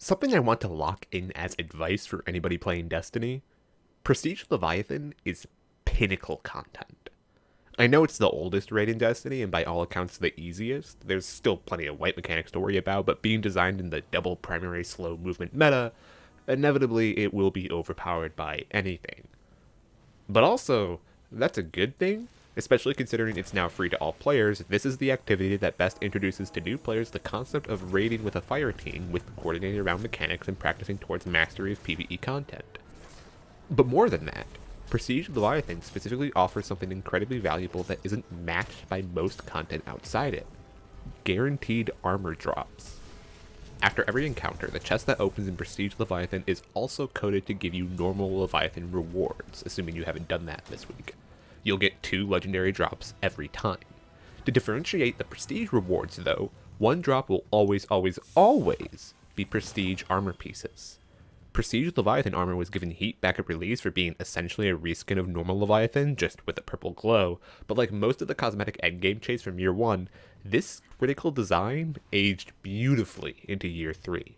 Something I want to lock in as advice for anybody playing Destiny: Prestige Leviathan is Pinnacle content. I know it's the oldest raid in Destiny, and by all accounts the easiest. There's still plenty of white mechanics to worry about, but being designed in the double primary slow movement meta, inevitably it will be overpowered by anything. But also, that's a good thing, especially considering it's now free to all players. This is the activity that best introduces to new players the concept of raiding with a fire team, with coordinating around mechanics and practicing towards mastery of PvE content. But more than that, Prestige Leviathan specifically offers something incredibly valuable that isn't matched by most content outside it: guaranteed armor drops. After every encounter, the chest that opens in Prestige Leviathan is also coded to give you Normal Leviathan Rewards, assuming you haven't done that this week. You'll get 2 legendary drops every time. To differentiate the Prestige rewards, though, one drop will always be Prestige armor pieces. Prestige Leviathan armor was given heat back at release for being essentially a reskin of Normal Leviathan, just with a purple glow, but like most of the cosmetic endgame chase from year 1, this critical design aged beautifully into year 3.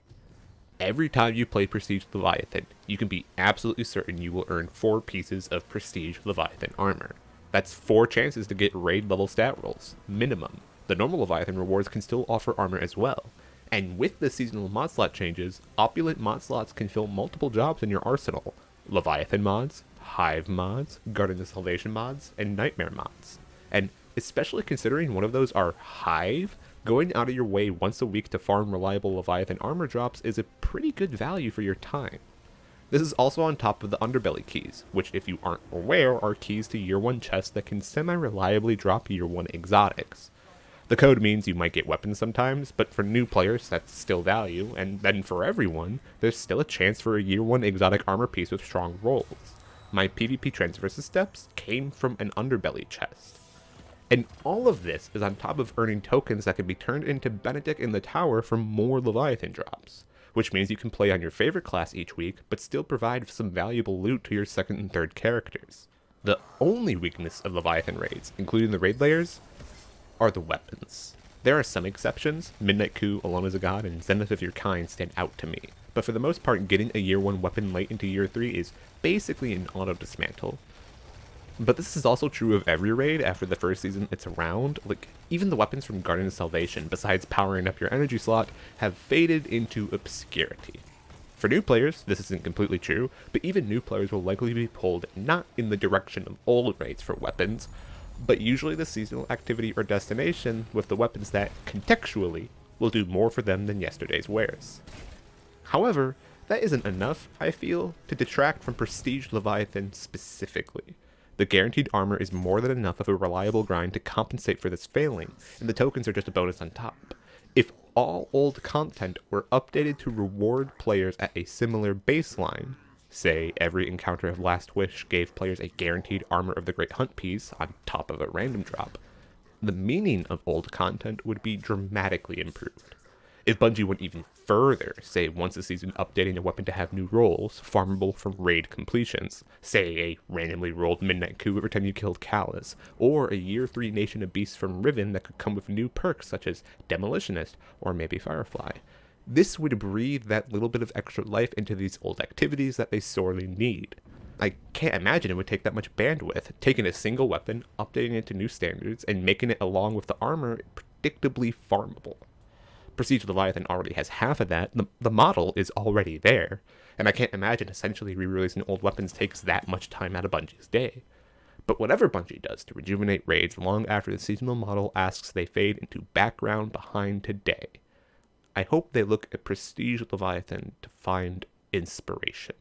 Every time you play Prestige Leviathan, you can be absolutely certain you will earn 4 pieces of Prestige Leviathan armor. That's 4 chances to get raid level stat rolls, minimum. The Normal Leviathan rewards can still offer armor as well. And with the seasonal mod slot changes, opulent mod slots can fill multiple jobs in your arsenal: Leviathan mods, Hive mods, Garden of Salvation mods, and Nightmare mods. And especially considering one of those are Hive, going out of your way once a week to farm reliable Leviathan armor drops is a pretty good value for your time. This is also on top of the Underbelly keys, which, if you aren't aware, are keys to year 1 chests that can semi-reliably drop year 1 exotics. The code means you might get weapons sometimes, but for new players that's still value, and then for everyone, there's still a chance for a year 1 exotic armor piece with strong rolls. My PvP transversus steps came from an Underbelly chest. And all of this is on top of earning tokens that can be turned into Benedict in the tower for more Leviathan drops, which means you can play on your favorite class each week, but still provide some valuable loot to your second and third characters. The only weakness of Leviathan raids, including the raid layers, are the weapons. There are some exceptions. Midnight Coup, Alone as a God, and Zenith of Your Kind stand out to me, but for the most part, getting a year 1 weapon late into year 3 is basically an auto-dismantle. But this is also true of every raid after the first season it's around. Like, even the weapons from Garden of Salvation, besides powering up your energy slot, have faded into obscurity. For new players, this isn't completely true, but even new players will likely be pulled not in the direction of old raids for weapons, but usually the seasonal activity or destination with the weapons that, contextually, will do more for them than yesterday's wares. However, that isn't enough, I feel, to detract from Prestige Leviathan specifically. The guaranteed armor is more than enough of a reliable grind to compensate for this failing, and the tokens are just a bonus on top. If all old content were updated to reward players at a similar baseline, say every encounter of Last Wish gave players a guaranteed Armor of the Great Hunt piece on top of a random drop, the meaning of old content would be dramatically improved. If Bungie went even further, say once a season updating a weapon to have new rolls, farmable from raid completions, say a randomly rolled Midnight Coup every time you killed Callus, or a year 3 Nation of Beasts from Riven that could come with new perks such as Demolitionist or maybe Firefly, this would breathe that little bit of extra life into these old activities that they sorely need. I can't imagine it would take that much bandwidth, taking a single weapon, updating it to new standards, and making it along with the armor predictably farmable. Prestige Leviathan already has half of that. The model is already there, and I can't imagine essentially re-releasing old weapons takes that much time out of Bungie's day. But whatever Bungie does to rejuvenate raids long after the seasonal model asks they fade into background behind today, I hope they look at Prestige Leviathan to find inspiration.